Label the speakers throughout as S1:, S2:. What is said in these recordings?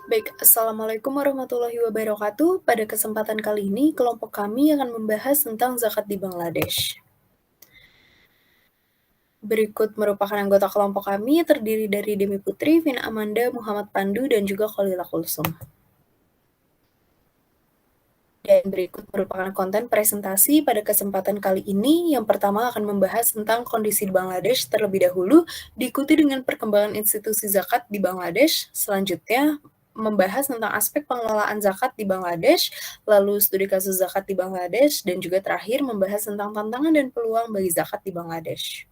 S1: Baik, Assalamualaikum warahmatullahi wabarakatuh. Pada kesempatan kali ini, kelompok kami akan membahas tentang zakat di Bangladesh. Berikut merupakan anggota kelompok kami, terdiri dari Demi Putri, Vina Amanda, Muhammad Pandu, dan juga Khalila Kulsum. Dan berikut merupakan konten presentasi pada kesempatan kali ini. Yang pertama akan membahas tentang kondisi di Bangladesh terlebih dahulu, diikuti dengan perkembangan institusi zakat di Bangladesh. Selanjutnya, membahas tentang aspek pengelolaan zakat di Bangladesh, lalu studi kasus zakat di Bangladesh, dan juga terakhir membahas tentang tantangan dan peluang bagi zakat di Bangladesh.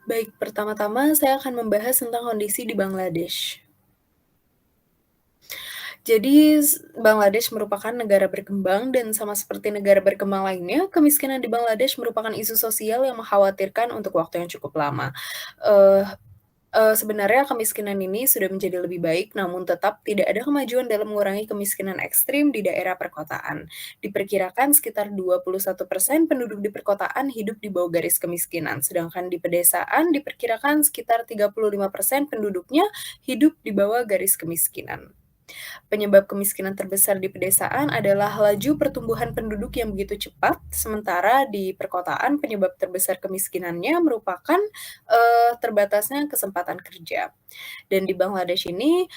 S1: Baik, pertama-tama saya akan membahas tentang kondisi di Bangladesh. Jadi, Bangladesh merupakan negara berkembang dan sama seperti negara berkembang lainnya, kemiskinan di Bangladesh merupakan isu sosial yang mengkhawatirkan untuk waktu yang cukup lama. Eee sebenarnya kemiskinan ini sudah menjadi lebih baik, namun tetap tidak ada kemajuan dalam mengurangi kemiskinan ekstrim di daerah perkotaan. Diperkirakan sekitar 21% penduduk di perkotaan hidup di bawah garis kemiskinan, sedangkan di pedesaan diperkirakan sekitar 35% penduduknya hidup di bawah garis kemiskinan. Penyebab kemiskinan terbesar di pedesaan adalah laju pertumbuhan penduduk yang begitu cepat, sementara di perkotaan penyebab terbesar kemiskinannya merupakan, terbatasnya kesempatan kerja. Dan di Bangladesh ini,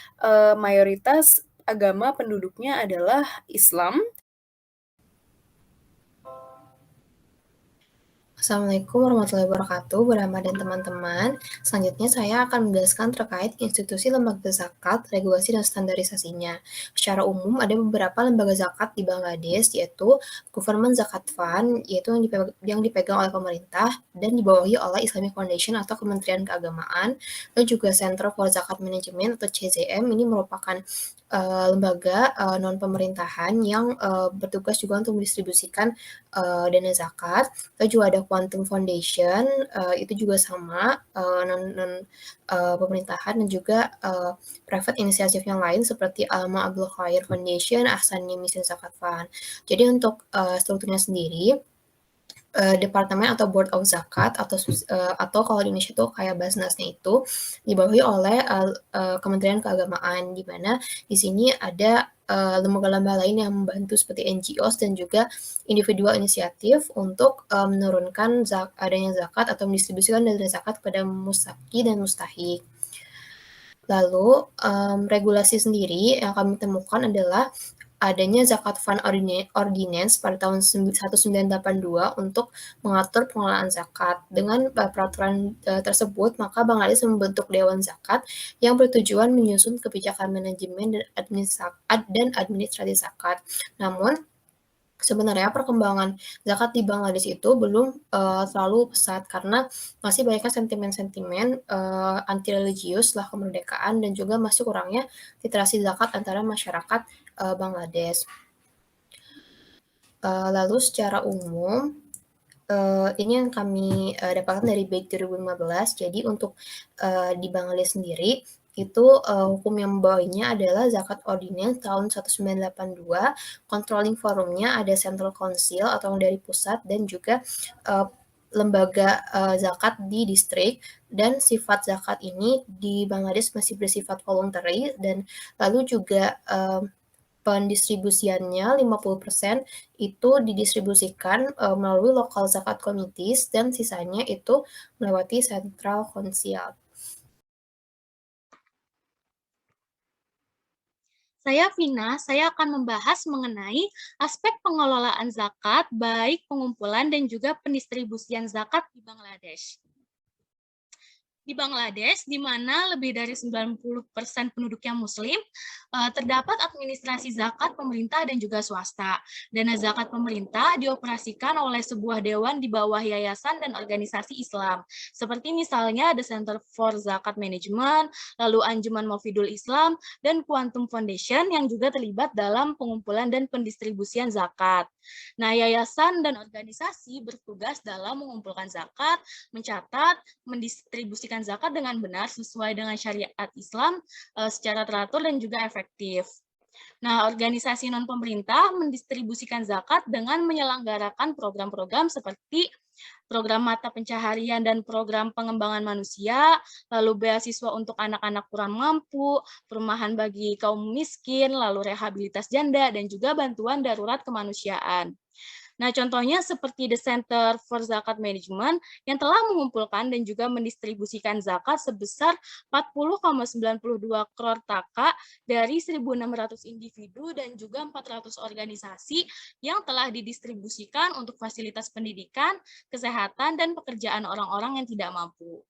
S1: mayoritas agama penduduknya adalah Islam.
S2: Assalamualaikum warahmatullahi wabarakatuh, Burama dan teman-teman. Selanjutnya saya akan menjelaskan terkait institusi lembaga zakat, regulasi dan standarisasinya. Secara umum ada beberapa lembaga zakat di Bangladesh, yaitu Government Zakat Fund, yaitu yang dipegang oleh pemerintah dan dibawahi oleh Islamic Foundation atau Kementerian Keagamaan, dan juga Center for Zakat Management atau CZM. Ini merupakan lembaga non pemerintahan yang bertugas juga untuk mendistribusikan dana zakat. Lalu juga ada Quantum Foundation, itu juga sama, non pemerintahan dan juga private inisiatif yang lain seperti Alma Abdul Khair Foundation, Ahsaniyah Mission Zakat Fund. Jadi untuk strukturnya sendiri, departemen atau board of zakat atau kalau di Indonesia itu kayak Basnasnya itu dibawahi oleh Kementerian Keagamaan, di mana di sini ada lembaga-lembaga lain yang membantu seperti NGOs dan juga individual inisiatif untuk menurunkan adanya zakat atau mendistribusikan dana zakat kepada mustaki dan mustahik. Lalu regulasi sendiri yang kami temukan adalah adanya Zakat Fund Ordinance pada tahun 1982 untuk mengatur pengelolaan zakat. Dengan peraturan tersebut, maka Bangladesh membentuk Dewan Zakat yang bertujuan menyusun kebijakan manajemen dan administrasi zakat. Namun, sebenarnya perkembangan zakat di Bangladesh itu belum terlalu pesat karena masih banyaknya sentimen-sentimen anti religius setelah kemerdekaan dan juga masih kurangnya literasi zakat antara masyarakat Bangladesh. Lalu secara umum ini yang kami dapatkan dari BEI 2015. Jadi untuk di Bangladesh sendiri itu hukum yang membawahinya adalah Zakat Ordinance tahun 1982. Controlling forumnya ada Central Council atau dari pusat dan juga lembaga zakat di distrik, dan sifat zakat ini di Bangladesh masih bersifat voluntary, dan lalu juga pendistribusiannya 50% itu didistribusikan melalui local zakat committees dan sisanya itu melewati central council.
S3: Saya Vina, saya akan membahas mengenai aspek pengelolaan zakat, baik pengumpulan dan juga pendistribusian zakat di Bangladesh. Di Bangladesh, di mana lebih dari 90% penduduknya muslim, terdapat administrasi zakat pemerintah dan juga swasta. Dana zakat pemerintah dioperasikan oleh sebuah dewan di bawah yayasan dan organisasi Islam. Seperti misalnya The Center for Zakat Management, lalu Anjuman Mufidul Islam, dan Quantum Foundation yang juga terlibat dalam pengumpulan dan pendistribusian zakat. Nah, yayasan dan organisasi bertugas dalam mengumpulkan zakat, mencatat, mendistribusikan zakat dengan benar sesuai dengan syariat Islam secara teratur dan juga efektif. Nah, organisasi non-pemerintah mendistribusikan zakat dengan menyelenggarakan program-program seperti program mata pencaharian dan program pengembangan manusia, lalu beasiswa untuk anak-anak kurang mampu, perumahan bagi kaum miskin, lalu rehabilitas janda, dan juga bantuan darurat kemanusiaan. Nah, contohnya seperti The Center for Zakat Management yang telah mengumpulkan dan juga mendistribusikan zakat sebesar 40,92 crore taka dari 1.600 individu dan juga 400 organisasi yang telah didistribusikan untuk fasilitas pendidikan, kesehatan, dan pekerjaan orang-orang yang tidak mampu.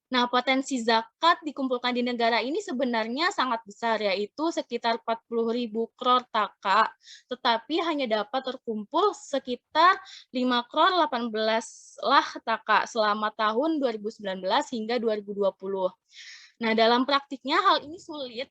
S3: Nah, potensi zakat dikumpulkan di negara ini sebenarnya sangat besar, yaitu sekitar 40.000 crore taka, tetapi hanya dapat terkumpul sekitar 5 crore 18 lah taka selama tahun 2019 hingga 2020. Nah, dalam praktiknya hal ini sulit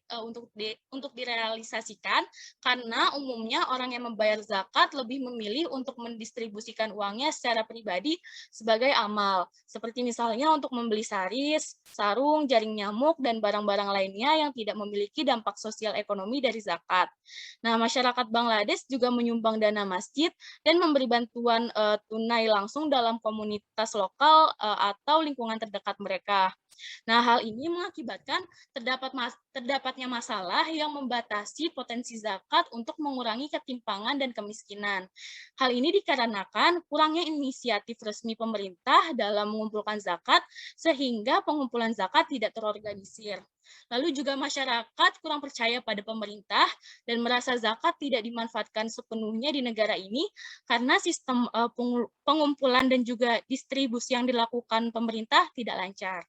S3: untuk direalisasikan karena umumnya orang yang membayar zakat lebih memilih untuk mendistribusikan uangnya secara pribadi sebagai amal, seperti misalnya untuk membeli saris, sarung, jaring nyamuk, dan barang-barang lainnya yang tidak memiliki dampak sosial ekonomi dari zakat. Nah, masyarakat Bangladesh juga menyumbang dana masjid dan memberi bantuan tunai langsung dalam komunitas lokal atau lingkungan terdekat mereka. Nah, hal ini mengakibatkan terdapatnya masalah yang membatasi potensi zakat untuk mengurangi ketimpangan dan kemiskinan. Hal ini dikarenakan kurangnya inisiatif resmi pemerintah dalam mengumpulkan zakat, sehingga pengumpulan zakat tidak terorganisir. Lalu juga masyarakat kurang percaya pada pemerintah dan merasa zakat tidak dimanfaatkan sepenuhnya di negara ini karena sistem pengumpulan dan juga distribusi yang dilakukan pemerintah tidak lancar.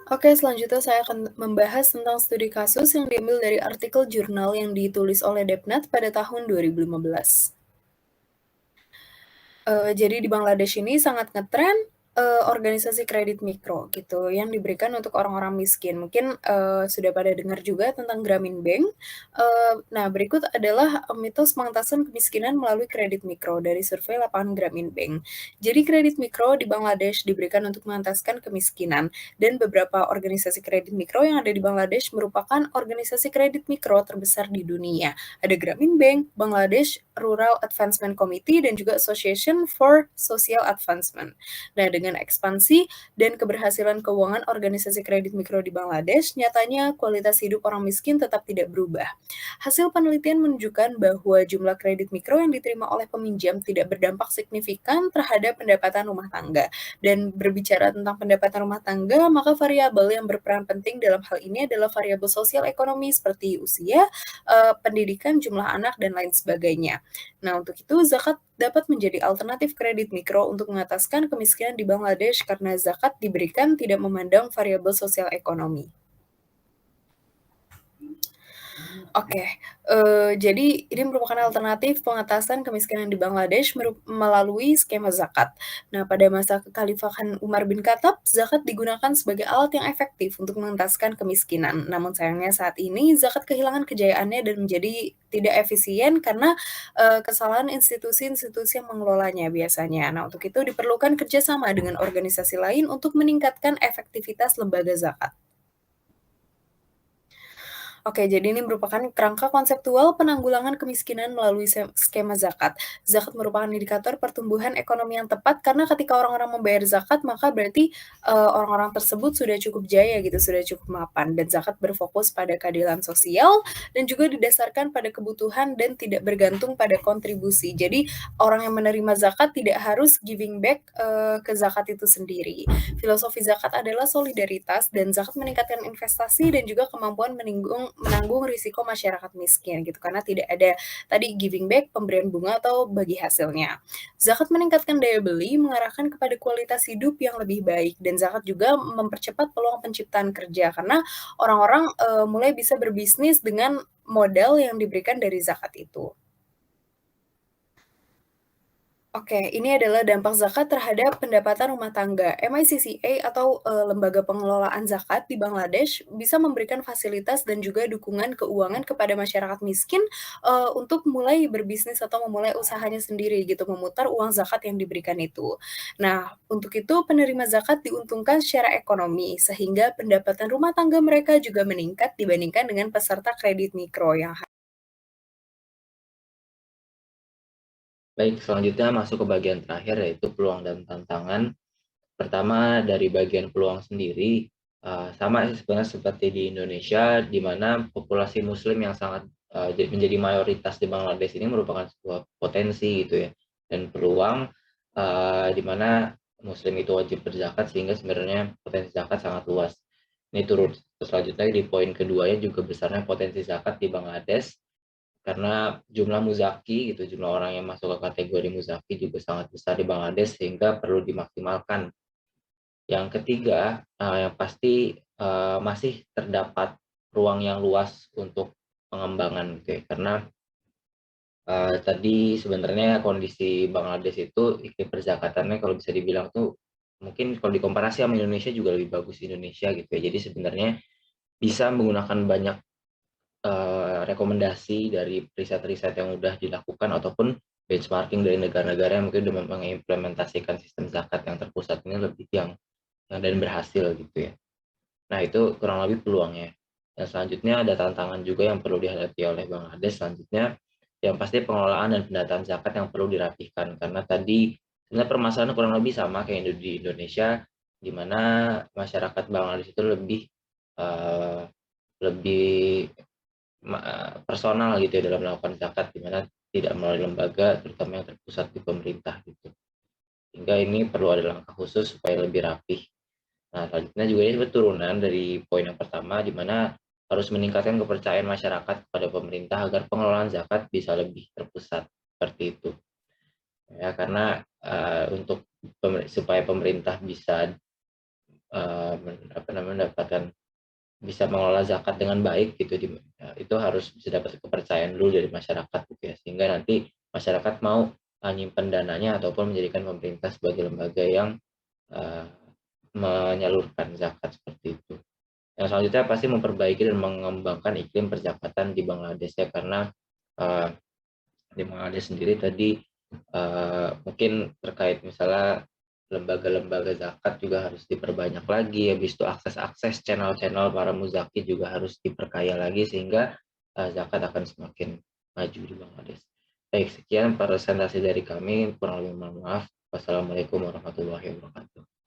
S1: Oke, selanjutnya saya akan membahas tentang studi kasus yang diambil dari artikel jurnal yang ditulis oleh Depnat pada tahun 2015. Jadi di Bangladesh ini sangat ngetren, organisasi kredit mikro gitu, yang diberikan untuk orang-orang miskin. Mungkin, sudah pada dengar juga tentang Grameen Bank. Nah, berikut adalah, mitos pengentasan kemiskinan melalui kredit mikro dari survei lapangan Grameen Bank. Jadi kredit mikro di Bangladesh diberikan untuk mengentaskan kemiskinan, dan beberapa organisasi kredit mikro yang ada di Bangladesh merupakan organisasi kredit mikro terbesar di dunia. Ada Grameen Bank, Bangladesh Rural Advancement Committee, dan juga Association for Social Advancement. Nah, dengan ekspansi dan keberhasilan keuangan organisasi kredit mikro di Bangladesh, nyatanya kualitas hidup orang miskin tetap tidak berubah. Hasil penelitian menunjukkan bahwa jumlah kredit mikro yang diterima oleh peminjam tidak berdampak signifikan terhadap pendapatan rumah tangga. Dan berbicara tentang pendapatan rumah tangga, maka variabel yang berperan penting dalam hal ini adalah variabel sosial ekonomi seperti usia, pendidikan, jumlah anak, dan lain sebagainya. Nah, untuk itu zakat dapat menjadi alternatif kredit mikro untuk mengataskan kemiskinan di Bangladesh karena zakat diberikan tidak memandang variabel sosial ekonomi. Oke, jadi ini merupakan alternatif pengentasan kemiskinan di Bangladesh melalui skema zakat. Nah, pada masa kekhalifahan Umar bin Khattab, zakat digunakan sebagai alat yang efektif untuk mengentaskan kemiskinan. Namun sayangnya saat ini zakat kehilangan kejayaannya dan menjadi tidak efisien karena, kesalahan institusi-institusi yang mengelolanya biasanya. Nah, untuk itu diperlukan kerjasama dengan organisasi lain untuk meningkatkan efektivitas lembaga zakat. Oke, jadi ini merupakan kerangka konseptual penanggulangan kemiskinan melalui skema zakat. Zakat merupakan indikator pertumbuhan ekonomi yang tepat karena ketika orang-orang membayar zakat, maka berarti, orang-orang tersebut sudah cukup jaya gitu, sudah cukup mapan. Dan zakat berfokus pada keadilan sosial dan juga didasarkan pada kebutuhan dan tidak bergantung pada kontribusi. Jadi orang yang menerima zakat tidak harus giving back, ke zakat itu sendiri. Filosofi zakat adalah solidaritas dan zakat meningkatkan investasi dan juga kemampuan menanggung risiko masyarakat miskin gitu, karena tidak ada tadi giving back, pemberian bunga atau bagi hasilnya. Zakat meningkatkan daya beli, mengarahkan kepada kualitas hidup yang lebih baik, dan zakat juga mempercepat peluang penciptaan kerja karena orang-orang, mulai bisa berbisnis dengan modal yang diberikan dari zakat itu. Oke, ini adalah dampak zakat terhadap pendapatan rumah tangga. MICCA atau, Lembaga Pengelolaan Zakat di Bangladesh bisa memberikan fasilitas dan juga dukungan keuangan kepada masyarakat miskin, untuk mulai berbisnis atau memulai usahanya sendiri gitu, memutar uang zakat yang diberikan itu. Nah, untuk itu penerima zakat diuntungkan secara ekonomi, sehingga pendapatan rumah tangga mereka juga meningkat dibandingkan dengan peserta kredit mikro yang
S4: Baik, selanjutnya masuk ke bagian terakhir yaitu peluang dan tantangan. Pertama dari bagian peluang sendiri, sama sih sebenarnya seperti di Indonesia, di mana populasi muslim yang sangat, menjadi mayoritas di Bangladesh ini merupakan sebuah potensi gitu ya, dan peluang, di mana muslim itu wajib berzakat sehingga sebenarnya potensi zakat sangat luas. Ini turut selanjutnya di poin keduanya juga besarnya potensi zakat di Bangladesh, karena jumlah muzaki gitu, jumlah orang yang masuk ke kategori muzaki juga sangat besar di Bangladesh sehingga perlu dimaksimalkan. Yang ketiga, yang pasti, masih terdapat ruang yang luas untuk pengembangan gitu ya, karena, tadi sebenarnya kondisi Bangladesh itu iklim perzakatannya kalau bisa dibilang tuh, mungkin kalau dikomparasi sama Indonesia juga lebih bagus Indonesia gitu ya. Jadi sebenarnya bisa menggunakan banyak, rekomendasi dari riset-riset yang udah dilakukan ataupun benchmarking dari negara-negara yang mungkin udah mengimplementasikan sistem zakat yang terpusat ini lebih yang dan berhasil gitu ya. Nah, itu kurang lebih peluangnya. Dan selanjutnya ada tantangan juga yang perlu dihadapi oleh Bangladesh selanjutnya, yang pasti pengelolaan dan pendataan zakat yang perlu dirapihkan. Karena tadi sebenarnya permasalahan kurang lebih sama kayak di Indonesia, di mana masyarakat Bangladesh itu lebih eh, lebih personal gitu ya dalam melakukan zakat, di mana tidak melalui lembaga, terutama yang terpusat di pemerintah gitu. Sehingga ini perlu ada langkah khusus supaya lebih rapih. Nah, selanjutnya juga ini turunan dari poin yang pertama, di mana harus meningkatkan kepercayaan masyarakat kepada pemerintah agar pengelolaan zakat bisa lebih terpusat, seperti itu. Ya, karena untuk supaya pemerintah bisa mendapatkan bisa mengelola zakat dengan baik gitu itu harus bisa dapat kepercayaan dulu dari masyarakat gitu ya. Sehingga nanti masyarakat mau nyimpen dananya ataupun menjadikan pemerintah sebagai lembaga yang eh, menyalurkan zakat seperti itu. Yang selanjutnya pasti memperbaiki dan mengembangkan iklim perzakatan di Bangladesh ya, karena uh, di Bangladesh sendiri tadi mungkin terkait misalnya lembaga-lembaga zakat juga harus diperbanyak lagi, habis itu akses-akses channel-channel para muzaki juga harus diperkaya lagi sehingga zakat akan semakin maju di Bangladesh. Baik, sekian presentasi dari kami, kurang lebih mohon maaf. Wassalamualaikum warahmatullahi wabarakatuh.